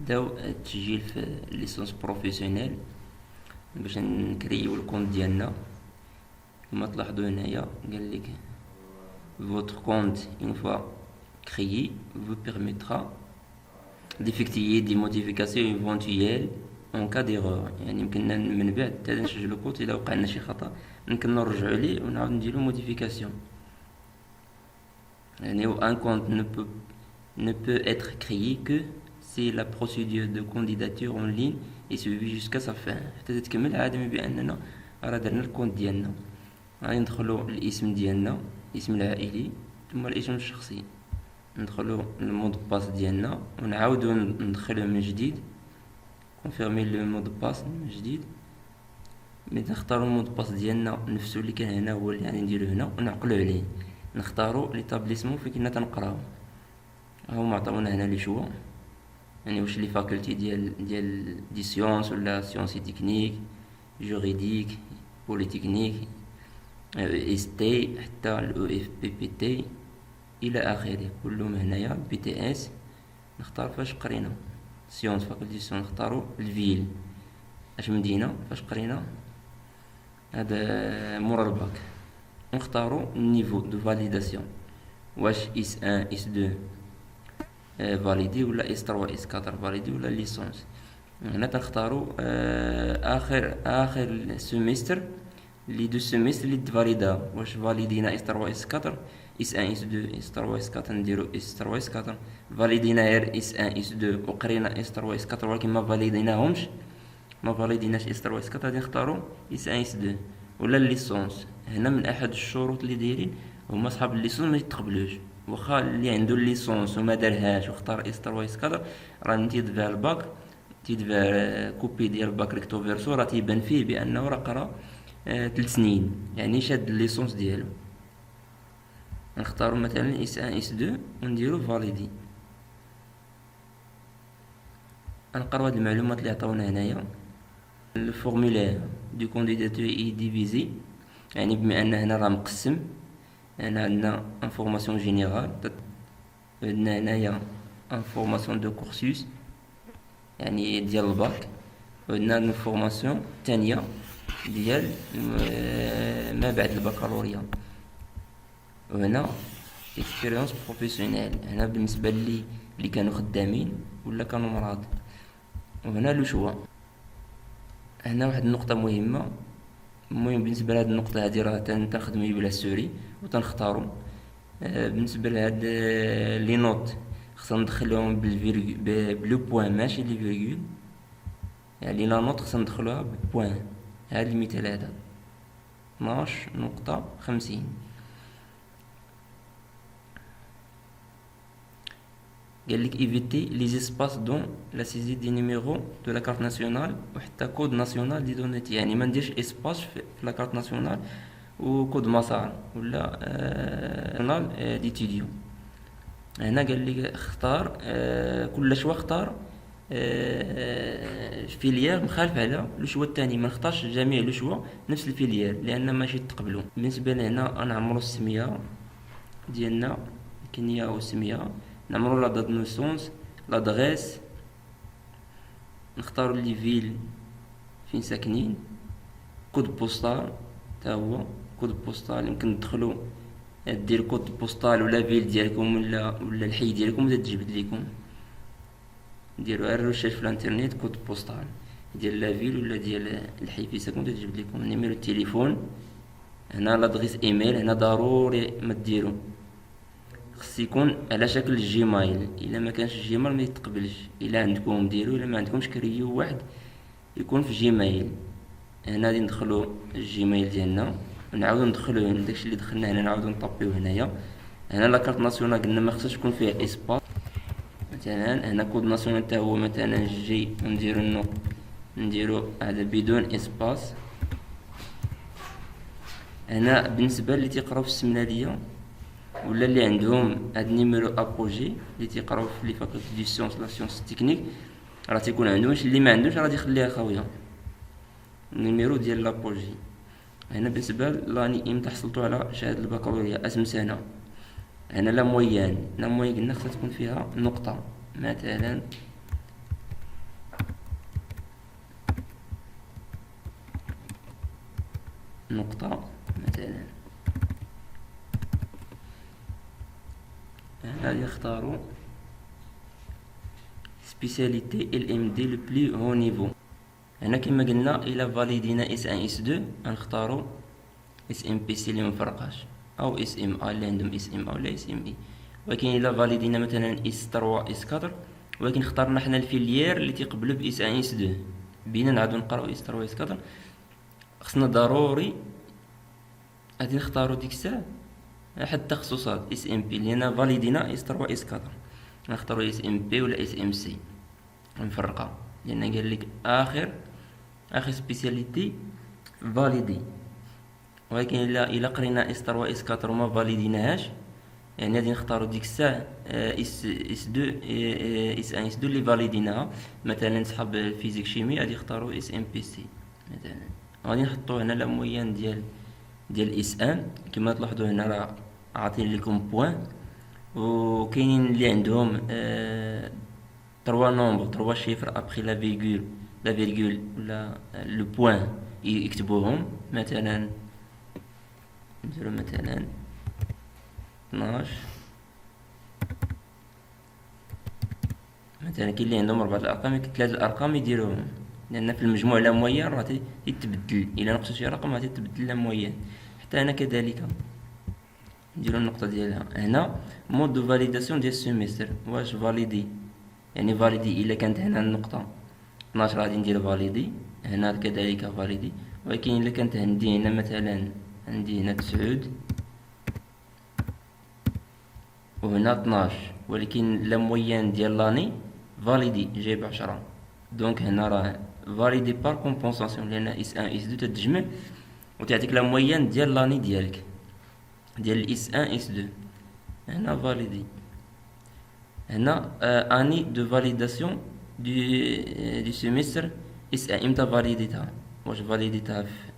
نبداو التسجيل في ليسونس بروفيسيونيل باش نكريو الكونت ديالنا. كما تلاحظوا هنايا قال لك votre compte une fois créé vous permettra d'effectuer des modifications éventuelles en cas d'erreur. يعني يمكننا من بعد حتى نسجلو كود الا وقع لنا شي خطا يمكن نرجعو ليه ونعاود نديرو موديفيكاسيون. يعني un compte ne peut être créé que si la procédure de candidature en ligne est suivie jusqu'à sa fin. حتى تتكمل عادة بأننا راه درنا الكونت ديالنا. غادي ندخلو الاسم ديالنا، الاسم العائلي ثم الاسم الشخصي، ندخلو المود باس ديالنا ونعاودو ندخلوه من جديد، كونفيرمي لو مود باس من جديد. ملي نختارو المود باس ديالنا نفسو اللي كان هنا هو اللي غادي نديرو هنا ونعقلو عليه. نختارو ليتابليسمون فين كنا تنقراو، هما عطاونا هنا لي شوا، يعني واش لي فاكولتي ديال دي سيونس ولا سيونسي تكنيك، جوريديك، بوليتكنيك، اس تي حتى الاو اف بي بي تي الى اخره، كلهم هنايا بي تي اس. نختار فاش قرينا سيونس، فاكولتي سيونس نختارو الفيل، اش مدينه فاش قرينا هذا مورا الباك. نختارو النيفو دو فاليداسيون، واش اس 1 اس 2 فاليدي ولا اس 3 اس 4 فاليدي ولا ليسونس. هنا تنختارو اخر سيمستر لي دو سيمستر لي تفاليدا، واش فاليدينا اس 3 اس 4 اس 1 اس 2 اس 3 اس 4 نديرو اس 3 اس 4. فاليدينا غير اس 1 اس 2 وقرينا اس 3 اس 4 ولكن ما فاليديناهمش، ما فاليديناش اس 3 اس 4، غادي نختارو اس 1 اس 2 ولا الليسونس. هنا من احد الشروط اللي دايرين هما صحاب الليسونس ما يتقبلوش، واخا اللي عنده الليسونس وما دارهاش واختار اس 3 اس 4 راه نتيد فيها الباك، تيد فيها كوبي ديال الباك ريكتو فيرسو، راه تيبان فيه بانه راه قرا 3 سنين، يعني شاد الليسونس ديالو. نختارو مثلا اس 1 اس 2 ونديرو فاليدي. نقراو هاد المعلومات اللي عطاونا هنايا. الفورمولير دو كانديداتور اي ديفيزي، يعني بما ان هنا راه مقسم، هنا عندنا انفورماسيون جينيرال، عندنا هنايا انفورماسيون دو كورسوس يعني ديال الباك، وعندنا الانفورماسيون الثانيه ديال ما بعد البكالوريا، وهنا اكسبيريونس بروفيسيونيل، هنا بالنسبه اللي كانوا خدامين ولا كانوا مرض. وهنا لو شوا. هنا واحد النقطه مهمه، المهم بالنسبه لهاد النقطه هادي راه تنخدمو بلا سوري وتنختارو. بالنسبه لهاد لي نوت خصنا ندخلوهم بلو بوين ماشي لي فيرغول، يعني لا نوت خصنا ندخلوها ببوين. هاد المثال هذا 12.50. قال لك ايفيتي لي زيسباس دون لا سيزي دي نيميرو دو لا كارت ناسيونال وحتى كود ناسيونال دي دونيتي، يعني ما نديرش اسباس في لا كارت ناسيونال وكود مسار ولا ناسيونال ديتيديو. هنا قال لك اختار كل شوا اختار فيليير مخالف على لو شوا الثاني، ما نختارش جميع لو شوا نفس الفيليير لان ماشي تقبلوا. بالنسبه لهنا نعمرو السميه ديالنا، الكنيه والسميه، نعمرو لا دات نوسونس، لادريس، نختارو لي فيل فين ساكنين، كود بوستال تا هو كود بوستال، يمكن ندخلو دير كود بوستال ولا فيل ديالكم ولا الحي ديالكم تجبد لكم، ديروا غير ريشيرش في الانترنيت كود بوستال ديال لا فيل ولا ديال الحي في ساكن تجبد لكم. نيميرو التليفون، هنا لادريس ايميل، هنا ضروري ما ديرو، خص يكون على شكل جيميل، الا ما كانش جيميل ما يتقبلش، الا عندكم ديروا، الا ما عندكمش كريو واحد يكون في جيميل. هنا غادي ندخلو الجيميل ديالنا ونعاودو ندخلو داكشي اللي دخلنا هنا نعاودو نطبيوه هنايا. هنا لا كارت ناسيونال قلنا ما خصهاش يكون فيها اسباس، مثلا هنا كود ناسيونال تا هو مثلا جي نديرو هذا بدون اسباس. هنا بالنسبه اللي تيقراو في السمناليه ولا اللي عندهم هاد نيميرو ابوجي اللي تيقراو في لي فاكولتي دي سيونس لا سيونس تكنيك راه تيكون عندهم، اللي ما عندوش راه يخليها خاويه النيميرو ديال لابوجي. هنا بالنسبه لاني امتى حصلتو على شهاده البكالوريا اسم سنه، هنا لا مويان قلنا خصها تكون فيها نقطه، مثلا نقطة مثلا. غادي نختارو سبيسياليتي LMD لو بلو هو نيفو. هنا كما قلنا الى فاليدينا S1 S2 غنختارو SMPC اللي مفرقاش، او SMA اللي عندهم SMA ولا SME. ولكن الى فاليدينا مثلا S3 S4 ولكن اخترنا حنا الفيليير اللي تيقبلو ب S1 S2 بينا نعاودو نقراو S3 S4، خصنا ضروري غادي نختارو ديك الساعة احد التخصصات SMP لأن فاليدينا S3 S4 نختارو SMP ولا SMC مفرقة، لأن قالك آخر سبيسياليتي فاليدي. ولكن إلا قرينا S3 S4 وما فاليديناهاش يعني غادي نختارو ديك الساعة S2 S1 S2 اللي فاليديناها. مثلا صحاب الفيزيك شيمي غادي يختارو SMPC مثلا. غادي نحطو هنا لا مويان ديال S1 كما تلاحظوا هنا راه عاطين لكم بوين، وكاينين اللي عندهم 3 نومبر 3 شيفر ابخي لا فيرغول ولا لو بوين يكتبوهم. مثلا نديرو مثلا 12 مثلا. كاين اللي عندهم 4 الارقام 3 الارقام يديروهم، لان في المجموع لا موين راه تتبدل، الا نقصت شي رقم راه تتبدل لا موين. حتى هنا كذلك نديرو النقطة ديالها. هنا مود دو فاليداسيون ديال السيمستر، واش فاليدي يعني فاليدي الا كانت هنا النقطة 12 غادي ندير فاليدي، هنا كذلك فاليدي. ولكن الا كانت عندي هنا مثلا عندي هنا 9 وهنا 12 ولكن لا موين ديال لاني فاليدي جايب 10، دونك هنا راه فاليدي بار كومبونساسيون، لان S1 S2 تتجمع وتعطيك لا موين ديال لاني ديالك ديال S1 S2. هنا فاليدي. هنا اني دو فاليداسيون دو سيمستر S1 امتى فاليديتها، واش فاليديتها في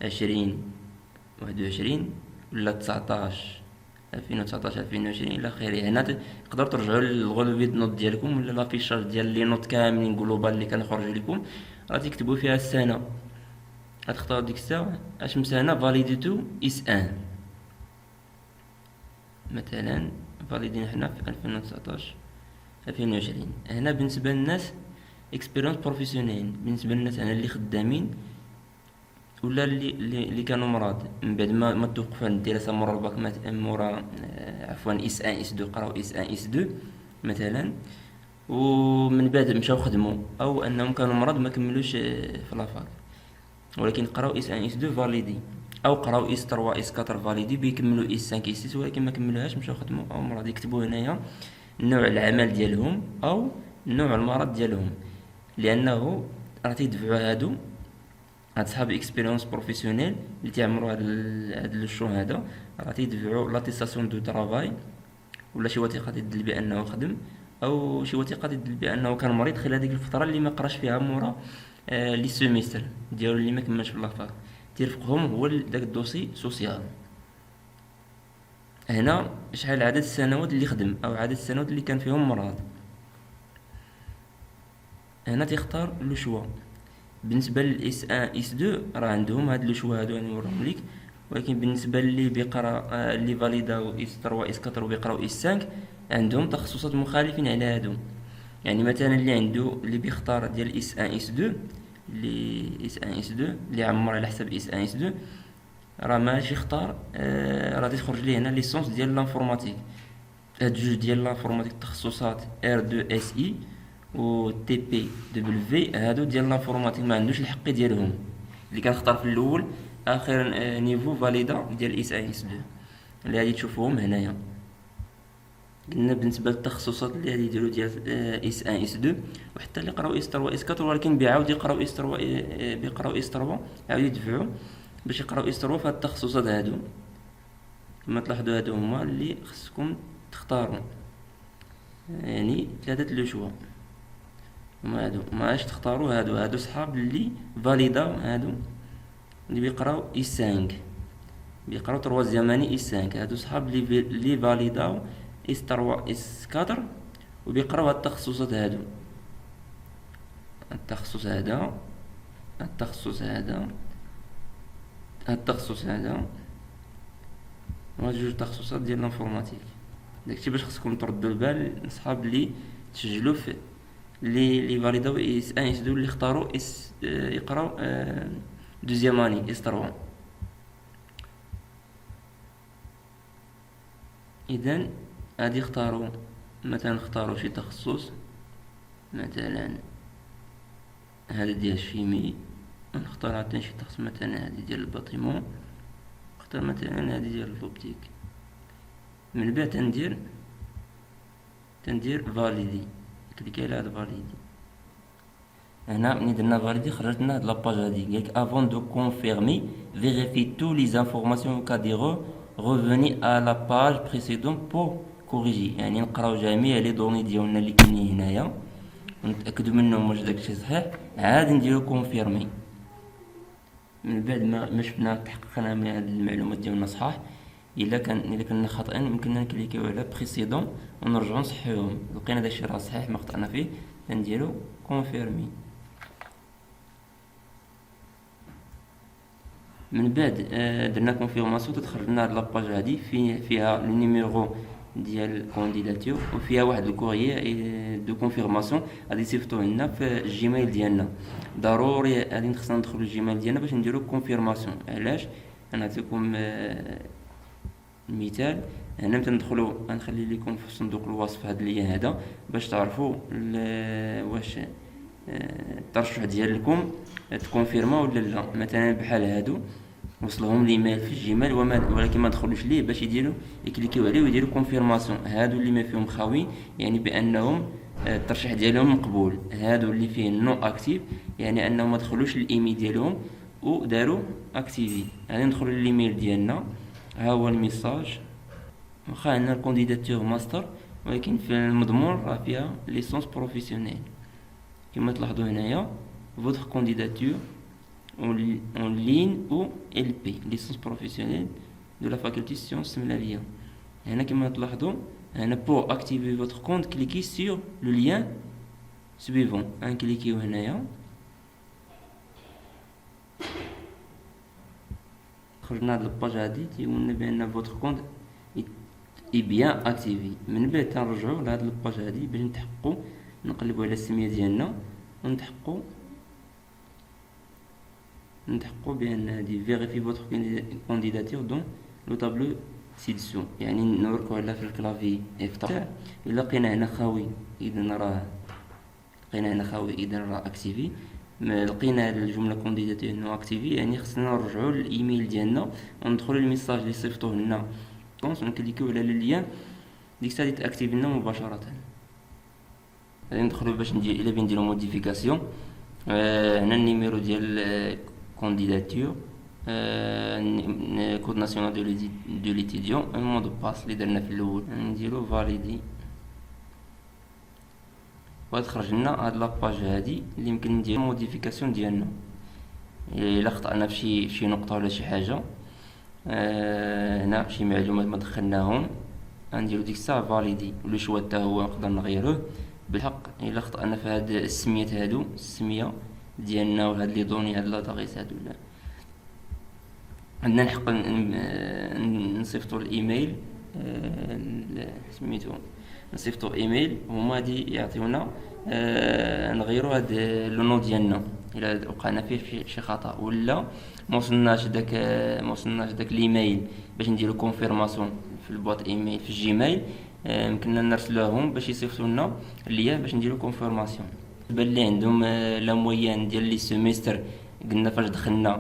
2021 ولا 19 2019 2020 الى اخره. هنا تقدروا ترجعوا للغولوفي نوت ديالكم ولا لافيشاج ديال لي نوت كاملين جلوبال اللي كنخرجوا لكم، راه تكتبوا فيها السنه. غتختاروا ديك الساعه اش مسانه فاليديتو S1 مثلا. فاليدين حنا في 2019 2020. هنا بالنسبه للناس اكسبيريونس بروفيسيونيل، بالنسبه للناس هنا اللي خدامين ولا اللي كانوا مرض من بعد ما توقفوا عند الدراسه مورا الباك مورا عفوا S1 S2 قراو S1 S2 مثلا، ومن بعد مشاو خدموا او انهم كانوا مرض ما كملوش في لافاك ولكن قراو S1 S2 فاليدي، او قراو S3 S4 فاليدي بيكملوا S5 S6 ولكن ما كملوهاش مشاو خدموا او مرض. يكتبوا هنايا نوع العمل ديالهم او نوع المرض ديالهم، لانه راه تيدفعوا هاد صحاب اكسبيريونس بروفيسيونيل اللي تعمروا هاد الشو هذا راه تيدفعوا لاتيستاسيون دو ترافاي ولا شي وثيقه تدل بانه خدم، او شي وثيقه تدل بانه كان مريض خلال هذيك الفتره اللي ما قراش فيها مورا لي سيمستر ديالو اللي ما كملش في لافاك. تيرفقهم هو داك الدوسي سوسيال. هنا شحال عدد السنوات اللي خدم او عدد السنوات اللي كان فيهم مرض. هنا تيختار لو شوا. بالنسبه للاس 1 اس 2 راه عندهم هاد لو شوا هادو نوريهم ليك، ولكن بالنسبه اللي بيقرا اللي فاليداو اس 3 اس 4 وبيقراو اس 5 عندهم تخصصات مخالفين على هادو. يعني مثلا اللي بيختار ديال اس 1 اس 2 اللي اس 1 اس 2 اللي عمر على حسب اس 1 اس 2 راه ماشي يختار راه تخرج ليه هنا ليسونس ديال لانفورماتيك. هاد جوج ديال لانفورماتيك تخصصات ار 2 اس اي و تي بي دبليو هادو ديال لانفورماتيك ما عندوش الحق ديالهم. اللي كنختار في الاول اخر نيفو فاليدا ديال اس 1 اس 2 اللي غادي تشوفوهم هنايا. قلنا بالنسبه للتخصصات اللي غادي يديروا ديال اس 1 اس 2 وحتى اللي قراو اس 3 اس 4 ولكن بيعاود يقراو اس 3 بيقراو اس 3 عاود يدفعوا باش يقراو اس 3 في هاد التخصصات هادو. كما تلاحظوا هادو هما اللي خصكم تختاروا، يعني ثلاثه لو شوا هما هادو. ما عادش تختاروا هادو صحاب اللي فاليداو هادو اللي بيقراو اس 5 بيقراو 3 زماني اس 5 هادو صحاب اللي فاليداو اس 3 اس 4 وبيقراو هاد التخصصات هادو. التخصص هذا هاد التخصص هذا وهاد جوج تخصصات ديال الانفورماتيك. داكشي باش خصكم تردوا البال الصحاب اللي تسجلوا في اللي فاليداو اس 1 اس 2 اللي اختاروا يقراو دوزيام اني اس 3. اذا غادي اختاروا مثلا شي تخصص، مثلا هذا ديال الشيمي، نختار عاوتاني شي تخصص مثلا هذه ديال الباطيمون، نختار مثلا هذه ديال اللوبتيك. من بعد تندير فاليدي، كليكي على هاد فاليدي. هنا ملي درنا فاليدي خرجت لنا هاد لاباج هادي، قالك افون دو كونفيرمي فيريفي تو لي زانفورماسيون كا ديرو revenez à la page précédente pour corriger. يعني نقراو جميع لي دوني ديالنا اللي كاينين هنايا ونتاكدوا منهم واش داكشي صحيح، عاد نديرو كونفيرمي. من بعد ما شفنا تحققنا من هاد المعلومات ديالنا صحاح، الا كنا خاطئين يمكننا نكليكيو على بريسيدون ونرجعو نصحيوهم. لقينا داكشي راه صحيح ما خطأنا فيه نديرو كونفيرمي. من بعد درنا كونفيرماسيون تتخرج لنا هاد لاباج هادي فيها لو نيميرو ديال الكونديداتور وفيها واحد الكوريي دو كونفيرماسيون غادي يصيفطوه لنا في الجيميل ديالنا. ضروري غادي خصنا ندخلو الجيميل ديالنا باش نديرو كونفيرماسيون. علاش؟ نعطيكم مثال. هنا متى ندخلو غنخلي لكم في صندوق الوصف هاد اللين هذا باش تعرفوا واش الترشح ديالكم تكونفيرما ولا لا. مثلا بحال هادو وصلهم ليميل في الجيميل ولكن ما دخلوش ليه باش يكليكيو عليه ويديروا كونفيرماسيون. هادو اللي ما فيهم خاوي يعني بانهم الترشيح ديالهم مقبول. هادو اللي فيه نو اكتيف يعني انهم ما دخلوش الايميل ديالهم وداروا اكتيفي. غادي ندخلوا للايميل ديالنا، ها هو الميساج. واخا عندنا الكونديداتور ماستر ولكن في المضمون راه فيها ليسونس بروفيسيونيل. كما تلاحظوا هنايا votre candidature en ligne ou LP licence professionnelle de la faculté de sciences malariales. هنا كما تلاحظوا هنا pour activer votre compte cliquez sur le lien suivant. كليكيو هنايا خرجنا هاد الباج هادي تيقولنا بان votre compte est bien activé. من بعد تنرجعوا لهاد الباج هادي باش نتحققوا، نقلبوا على السميه ديالنا ونتحققوا بان هادي فيريفي فوتر كانديداتور دون لو طابلو سي دسو. يعني نوركو على في الكلافي افتح. الا لقينا هنا خاوي اذا راه اكتيفي. لقينا الجمله كونديداتور نو اكتيفي يعني خصنا نرجعوا للايميل ديالنا وندخلوا للميساج اللي صيفطوه لنا ونكليكيو على اللين ديك الساعه تاكتيفي لنا مباشره. غادي ندخلوا باش الا بنديروا موديفيكاسيون. هنا النيميرو ديال كونديداتور، كود ناسيونال دو ليتيديون، مود باس اللي درنا في الاول نديرو فاليدي. وتخرج لنا هاد لاباج هادي اللي يمكن نديرو موديفيكاسيون ديالنا الا خطأنا في شي نقطه ولا شي حاجه. هنا شي معلومات ما دخلناهم نديرو ديك الساعه فاليدي. ولو شوا حتى هو نقدر نغيروه بالحق الا خطأنا في هاد السميات هادو السميه ديالنا وهاد لي دوني هاد لاطاغيس هادو. لا عندنا الحق نصيفطو الايميل سميتو نصيفطو ايميل هما غادي يعطيونا نغيرو هاد لو نو ديالنا الا وقعنا فيه شي خطا ولا ما وصلناش داك الايميل باش نديرو كونفيرماسيون في البواط ايميل في الجيميل. يمكننا نرسلوهم باش يصيفطوا لنا اللي باش نديرو كونفيرماسيون. بان لي عندهم لا مويان ديال لي سيمستر قلنا فاش دخلنا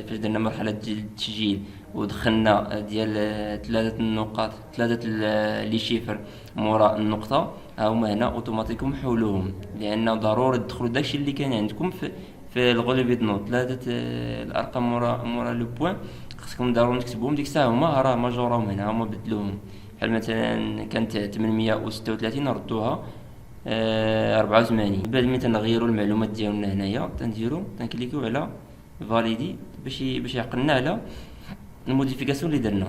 فاش درنا مرحله ديال التسجيل ودخلنا ديال 3 لي شيفر مورا النقطه، ها هما هنا اوتوماتيكوم حولوهم لان ضروري تدخلوا داكشي اللي كان عندكم في الغوليفي دو نوت. 3 الارقام مورا لو بوين خصكم ضروري تكتبوهم ديك الساعه هما راه ماجوراهم هنا هما بدلوهم. بحال مثلا كانت 836 ردوها 84. بعد ما تنغيروا المعلومات ديالنا هنايا تنكليكيو على فاليدي باش يعقلنا على الموديفيكاسيون اللي درنا.